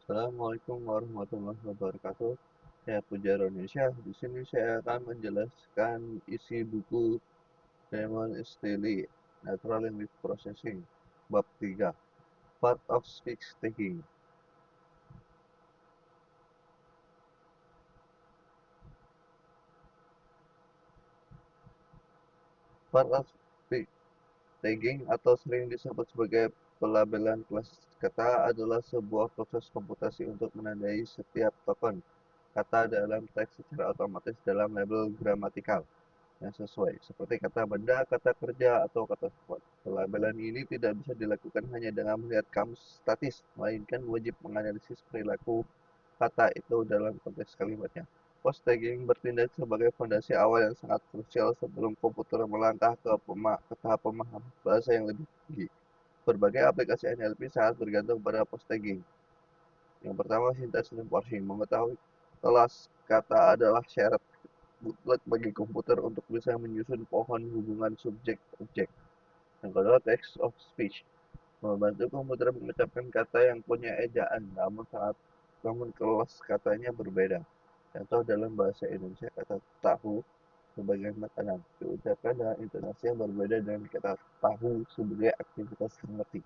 Assalamualaikum warahmatullahi wabarakatuh. Saya Pujaro Indonesia. Di sini saya akan menjelaskan isi buku Raymond Staley, Natural Language Processing, bab 3, Part of Speech Taking. Part of Speech Tagging atau sering disebut sebagai pelabelan kelas kata adalah sebuah proses komputasi untuk menandai setiap token kata dalam teks secara otomatis dalam label gramatikal yang sesuai, seperti kata benda, kata kerja, atau kata sifat. Pelabelan ini tidak bisa dilakukan hanya dengan melihat kamus statis, melainkan wajib menganalisis perilaku kata itu dalam konteks kalimatnya. Post-tagging bertindak sebagai fondasi awal yang sangat krusial sebelum komputer melangkah ke tahap pemahaman bahasa yang lebih tinggi. Berbagai aplikasi NLP sangat bergantung pada post-tagging. Yang pertama, sintaksis dan parsing. Mengetahui kelas kata adalah syarat mutlak bagi komputer untuk bisa menyusun pohon hubungan subjek-objek. Yang kedua, text of speech. Membantu komputer mengucapkan kata yang punya ejaan, namun kelas katanya berbeda. Contoh dalam bahasa Indonesia, kata tahu sebagai makanan diucapkan dengan intonasi yang berbeda dengan kata tahu sebagai aktivitas mengerti.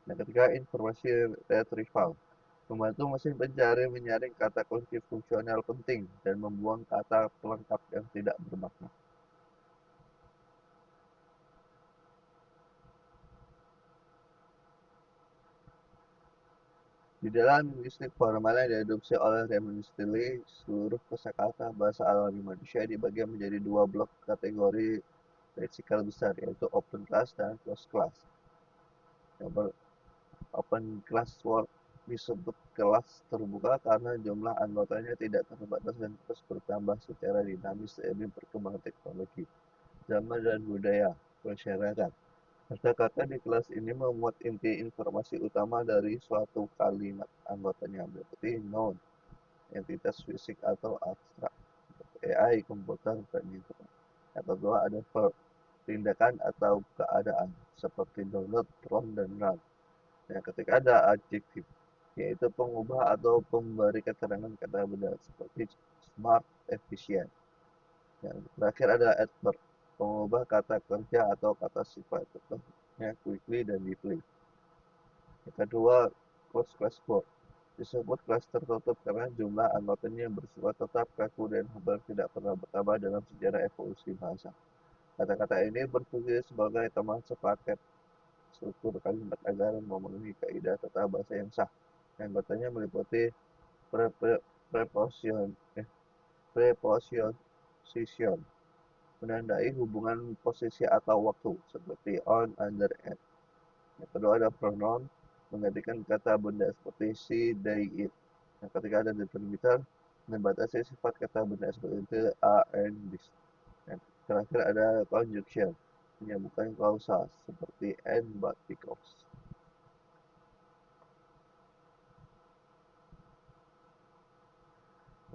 Yang ketiga, informasi retrieval. Membantu mesin pencari menyaring kata kunci fungsional penting dan membuang kata pelengkap yang tidak bermakna. Di dalam linguistik formal yang diadopsi oleh Raymond Staley, seluruh kosakata bahasa alami manusia dibagi menjadi dua blok kategori leksikal besar, yaitu open class dan closed class. Yang open class word disebut kelas terbuka karena jumlah anggotanya tidak terbatas dan terus bertambah secara dinamis seiring perkembangan teknologi, zaman dan budaya masyarakat. Kata-kata di kelas ini memuat inti informasi utama dari suatu kalimat anggotanya, berarti noun, entitas fisik atau abstrak, AI, komputer, dan internet. Yang kedua ada verb, tindakan atau keadaan, seperti download, from, dan run. Yang ketiga ada adjektif, yaitu pengubah atau pemberi keterangan kata benda, seperti smart, efisien. Yang terakhir ada adverb, pengubah kata kerja atau kata sifat, contohnya quickly dan deeply. Yang kedua, closed class board. Disebut kelas tertutup karena jumlah anggotanya bersifat tetap, kaku, dan hampir tidak pernah bertambah dalam sejarah evolusi bahasa. Kata-kata ini berfungsi sebagai teman sepaket struktur kalimat agar memenuhi kaidah tata bahasa yang sah. Anggotanya meliputi preposition, preposition, menandai hubungan posisi atau waktu, seperti on, under, at. Yang kedua ada pronoun, menggantikan kata benda seperti she, they, it. Yang ketiga ada determiner, membatasi sifat kata benda seperti the, a, and this. Yang terakhir ada conjunction, menyambungkan klausa seperti and, but, because.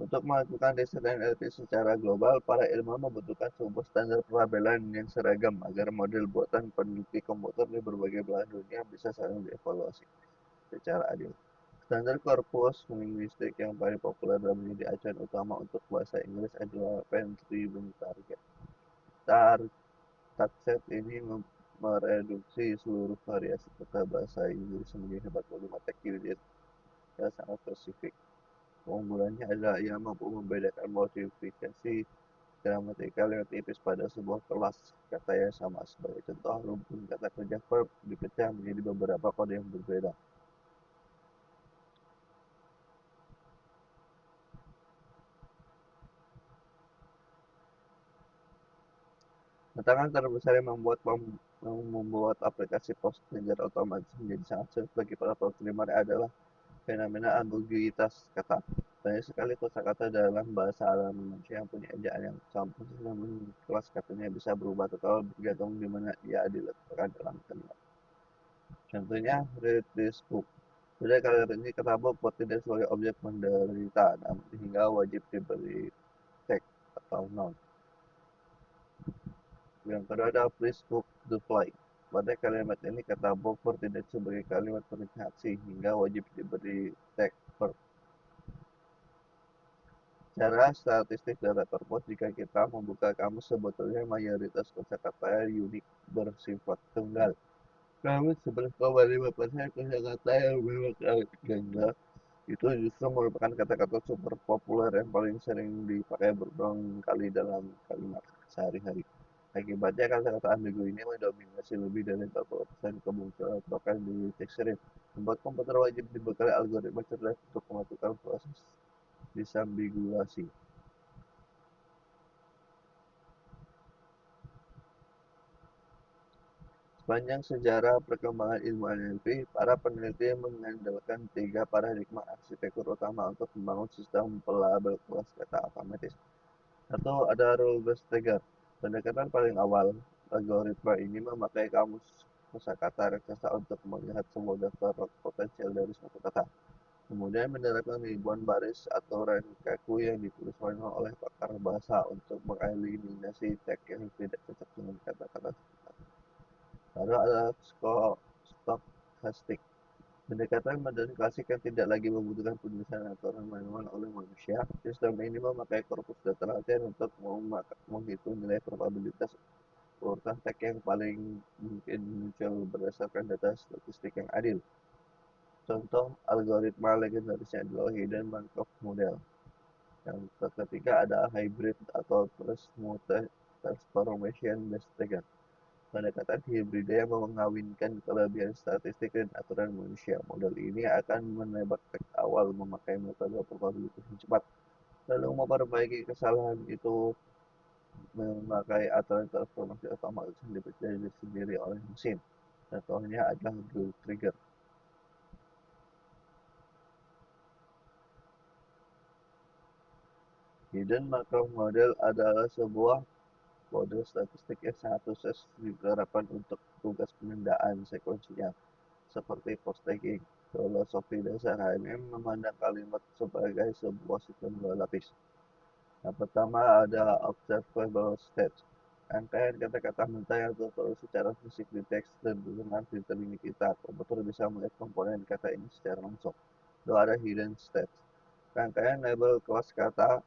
Untuk melakukan riset NLP secara global, para ilmuwan membutuhkan sebuah standar pelabelan yang seragam agar model buatan peneliti komputer di berbagai belahan dunia bisa saling dievaluasi secara adil. Standar korpus linguistik yang paling populer dan menjadi acuan utama untuk bahasa Inggris adalah Pennsylvania Target. Target ini mereduksi seluruh variasi kata bahasa Inggris menjadi 45 tag unit yang sangat spesifik. Keunggulannya adalah ia mampu membedakan modifikasi gramatikal yang tipis pada sebuah kelas kata yang sama. Sebagai contoh, rumpun kata kerja verb dipecah menjadi beberapa kode yang berbeda. Tantangan terbesar yang membuat aplikasi post-trigger otomatis menjadi sangat sulit bagi para programmer adalah fenomena ambiguitas kata. Banyak sekali kosakata dalam bahasa alami manusia yang punya ejaan yang sama, namun kelas katanya bisa berubah total bergantung di mana ia diletakkan dalam kalimat. Contohnya, read this book. Sudah kalimat ini kata book tidak sebagai objek menderita, namun hingga wajib diberi tag atau noun. Yang kedua ada please book the flight. Pada kalimat ini kata buffer tidak sebagai kalimat perintah hingga wajib diberi tag per. Cara statistik data terpos jika kita membuka kamus sebetulnya mayoritas kosakata unik bersifat tunggal. Namun 11,5% kosakata yang memakai ganda itu justru merupakan kata-kata super populer yang paling sering dipakai berulang kali dalam kalimat sehari-hari. Akibatnya kata-kata ambigu ini mendominasi lebih dari 40% kemunculan token di dictionary, membuat komputer wajib dibekali algoritma cerdas untuk melakukan proses disambiguasi. Sepanjang sejarah perkembangan ilmu NLP, para peneliti mengandalkan tiga paradigma arsitektur utama untuk membangun sistem pelabel kelas kata otomatis. Satu, ada rule-based trigger. Pendekatan paling awal, algoritma ini memakai kamus kosakata raksasa untuk melihat semua daftar potensial dari suatu kata. Kemudian menerapkan ribuan baris aturan kaku yang ditulis manual oleh pakar bahasa untuk mengeliminasi tag yang tidak cocok dengan kata-kata. Lalu ada stochastic. Pendekatan modern klasik yang tidak lagi membutuhkan penulisan aturan manual oleh manusia. Sistem ini memakai korpus data latihan untuk menghitung nilai probabilitas urutan tag yang paling mungkin muncul berdasarkan data statistik yang adil. Contoh algoritma legendarisnya adalah Hidden Markov Model. Yang ketiga ada hybrid atau transformation based trigger. Pendekatan hibrida yang mengawinkan kelebihan statistik dan aturan manusia. Model ini akan menebak teks awal memakai metode probabilitas yang cepat, lalu memperbaiki kesalahan itu memakai aturan transformasi otomatis yang dipercaya sendiri oleh mesin. Contohnya adalah Blue Trigger. Hidden Markov Model adalah sebuah kode statistik yang sangat sukses diterapkan untuk tugas penundaan sekuensial seperti post-tagging. Filosofi dasar HMM memandang kalimat sebagai sebuah sistem dua lapis. Yang pertama ada observable state. Rangkaian kata-kata mentah yang tertulis secara fisik di teks dan dengan filtering kita. Komputer bisa melihat komponen kata ini secara langsung. Lalu ada hidden state. Rangkaian label kelas kata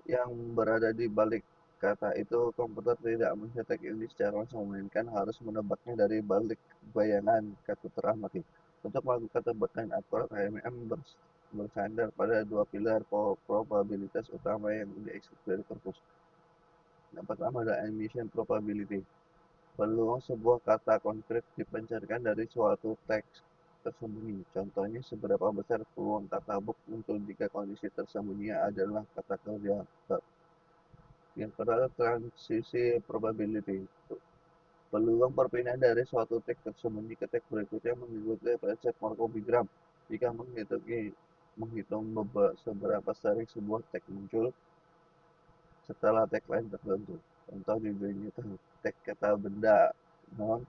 yang berada di balik kata itu komputer tidak mencetak ini secara langsung, melainkan harus menebaknya dari balik bayangan kata teramati. Untuk melakukan tebakan akurat, HMM bersandar pada dua pilar probabilitas utama yang dieksekusi dari korpus. Yang pertama ada emission probability. Peluang sebuah kata konkret dipancarkan dari suatu teks tersembunyi. Contohnya, seberapa besar peluang kata book muncul jika kondisi tersembunyi adalah kata kerja. Yang kedua, transisi probability. Peluang perpindahan dari suatu teks tersembunyi ke teks berikutnya mengikuti prinsip Markovigram. Jika menghitung seberapa sering sebuah teks muncul setelah teks lain tertentu. Contoh di dunia teks kata benda non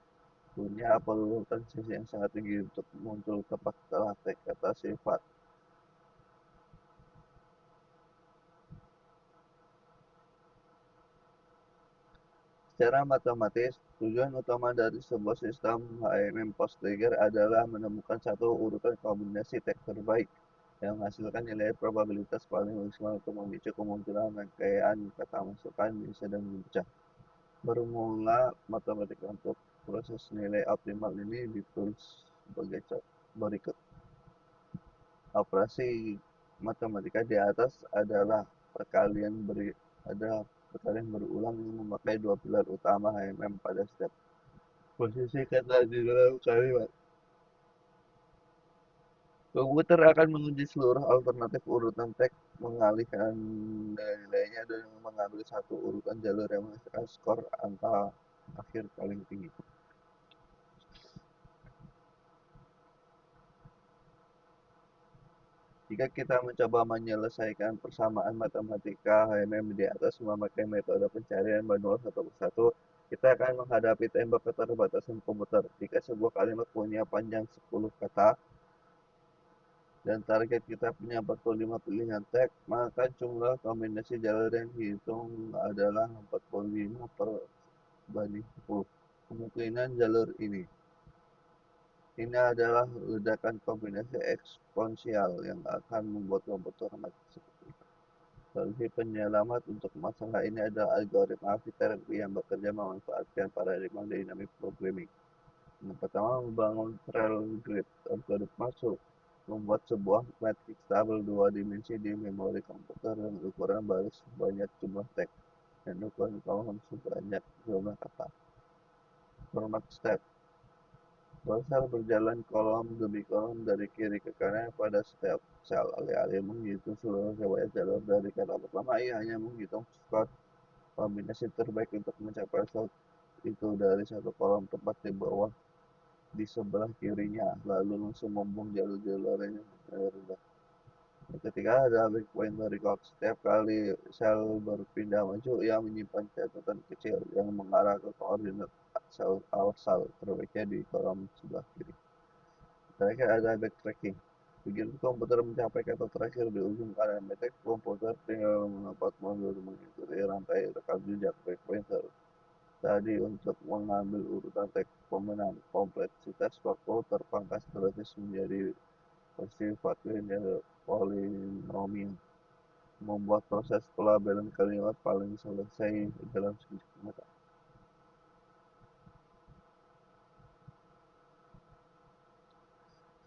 punya peluang transisi yang sangat tinggi untuk muncul tepat setelah teks kata sifat. Secara matematis, tujuan utama dari sebuah sistem HMM post-trigger adalah menemukan satu urutan kombinasi teks terbaik yang menghasilkan nilai probabilitas paling maksimal untuk memicu kemunculan rangkaian kata masukan yang sedang dibaca. Bermula matematika untuk proses nilai optimal ini ditulis sebagai berikut. Operasi matematika di atas adalah perkalian berulang yang memakai dua pilar utama HMM pada setiap posisi kata di dalam kalimat. Komputer akan menguji seluruh alternatif urutan teks, mengalihkan nilainya dan mengambil satu urutan jalur yang menghasilkan skor angka akhir paling tinggi. Jika kita mencoba menyelesaikan persamaan matematika HMM di atas memakai metode pencarian manual satu persatu, kita akan menghadapi tembok keterbatasan komputer. Jika sebuah kalimat punya panjang 10 kata dan target kita punya 45 pilihan teks, maka jumlah kombinasi jalur yang dihitung adalah 45 per banding 10. kemungkinan jalur ini. Ini adalah ledakan kombinasi eksponensial yang akan membuat komputer mati seperti itu. Solusi penyelamat untuk masalah ini adalah algoritma arsitektur yang bekerja memanfaatkan paradigma dynamic programming. Yang pertama, membangun rel grid. Algoritma membuat sebuah matriks tabel dua dimensi di memori komputer dengan ukuran baris sebanyak jumlah teks dan ukuran kolom sebanyak jumlah kata. Format step. Cursor berjalan kolom demi kolom dari kiri ke kanan pada setiap sel. Alih-alih menghitung seluruh riwayat jalur dari kata pertama, ia hanya menghitung skor kombinasi terbaik untuk mencapai slot itu dari satu kolom tepat di bawah di sebelah kirinya, lalu langsung membuang jalur-jalur lainnya dari rendah. Yang ketiga ada breakpoint record. Setiap kali sel berpindah maju, ia menyimpan catatan kecil yang mengarah ke koordinat sel asal terbaiknya di kolom sebelah kiri. Terakhir ada backtracking. Begitu komputer mencapai kata terakhir di ujung kanan matriks, komputer tinggal melompat mundur mengikuti rantai rekam jejak breakpointer tadi untuk mengambil urutan teks pemenang. Kompleksitas waktu terpangkas drastis menjadi bersifat linear polinomial, membuat proses pelabelan kalimat paling selesai dalam sekejap mata.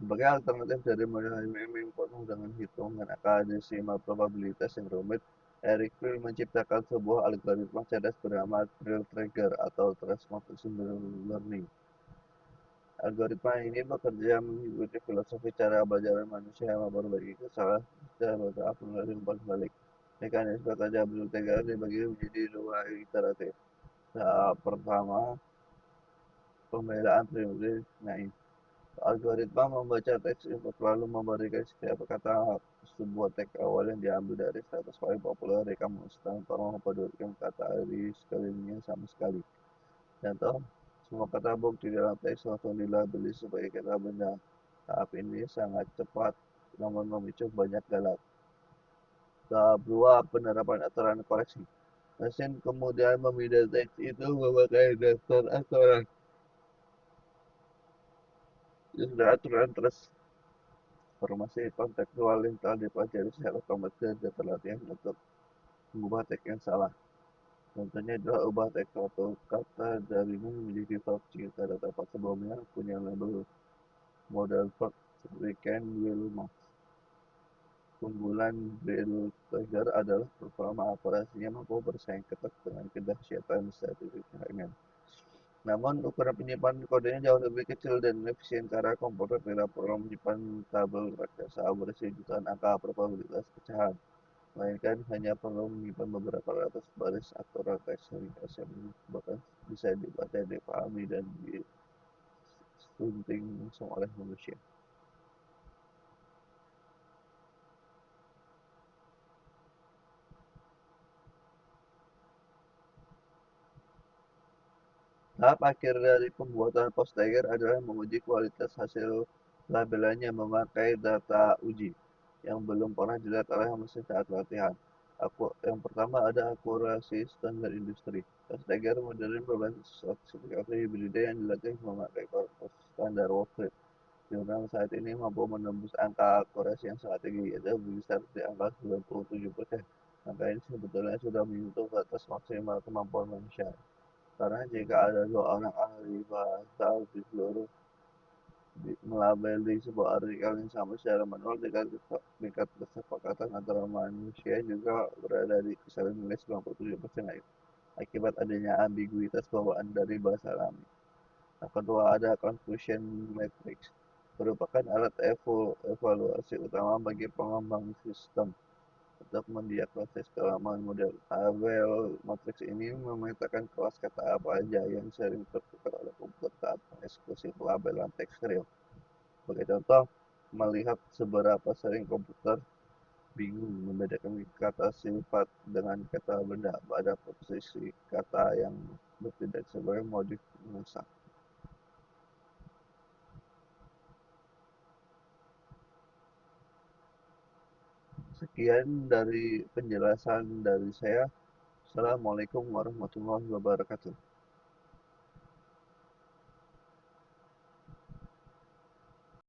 Sebagai alternatif dari model HMM yang penuh dengan hitungan angka desimal probabilitas yang rumit, Eric Friel menciptakan sebuah algoritma cerdas bernama Trial Trigger atau Trace Multiple Learning. Algoritma ini bekerja mengikuti filosofi cara belajar manusia yang memperbaiki kesalahan secara bertahap melalui umpan balik. Mekanisme kerja Trial Trigger dibagi menjadi dua iteratif. Tahap pertama, pembelaan primitif naif. Algoritma membaca teks input lalu memberikan setiap kata sebuah teks awal yang diambil dari status paling populer di kamus tanpa mempedulikan kata di sekelilingnya sama sekali. Contoh, semua kata bukti dalam teks langsung dilabeli sebagai kata benda. Tahap ini sangat cepat namun memicu banyak galak. Tahap 2, penerapan aturan koreksi. Mesin kemudian memindai teks itu memakai daftar aturan. Aturan transformasi kontekstual yang telah dipelajari secara otomatis dan terlatih untuk mengubah teks yang salah. Contohnya adalah ubah teks suatu kata dari nil menjadi verb jika kata tempat sebelumnya punya label modal verb seperti can, will, must. Keunggulan Build-Trigger adalah performa operasinya mampu bersaing ketat dengan kedahsyatan statistik HMM. Namun, ukuran penyimpanan kodenya jauh lebih kecil dan efisien karena komputer tidak perlu menyimpan tabel raksasa berisi jutaan angka probabilitas pecahan, melainkan hanya perlu menyimpan beberapa ratus baris aturan teks sehingga bahkan bisa dibaca, dipahami, dan disunting langsung oleh manusia. Tahap akhir dari pembuatan post-Tiger adalah menguji kualitas hasil labelannya memakai data uji yang belum pernah dilihat oleh mesin saat latihan. Yang pertama ada akurasi standar industri. Post-Tiger modern berbasis klasifikasi hibrida yang dilatih memakai korpus standar Wolfram. Jurnal saat ini mampu menembus angka akurasi yang sangat tinggi, yaitu berkisar di angka 97%. Angka ini sebetulnya sudah menyentuh batas maksimal kemampuan manusia. Karena jika ada dua orang ahli bahasa di seluruh melabeli sebuah artikel yang sama secara manual, tingkat kesepakatan antara manusia juga berada di kisaran nilai 97% akibat adanya ambiguitas bawaan dari bahasa alami. Yang kedua ada Confusion Matrix, merupakan alat evaluasi utama bagi pengembang sistem untuk mendiagnosis kelemahan model. Tabel matriks ini memetakan kelas kata apa saja yang sering tertukar oleh komputer saat mengeksekusi pelabelan teks real. Sebagai contoh, melihat seberapa sering komputer bingung membedakan kata sifat dengan kata benda pada posisi kata yang bertindak sebagai modif rusak. Sekian dari penjelasan dari saya. Assalamualaikum warahmatullahi wabarakatuh.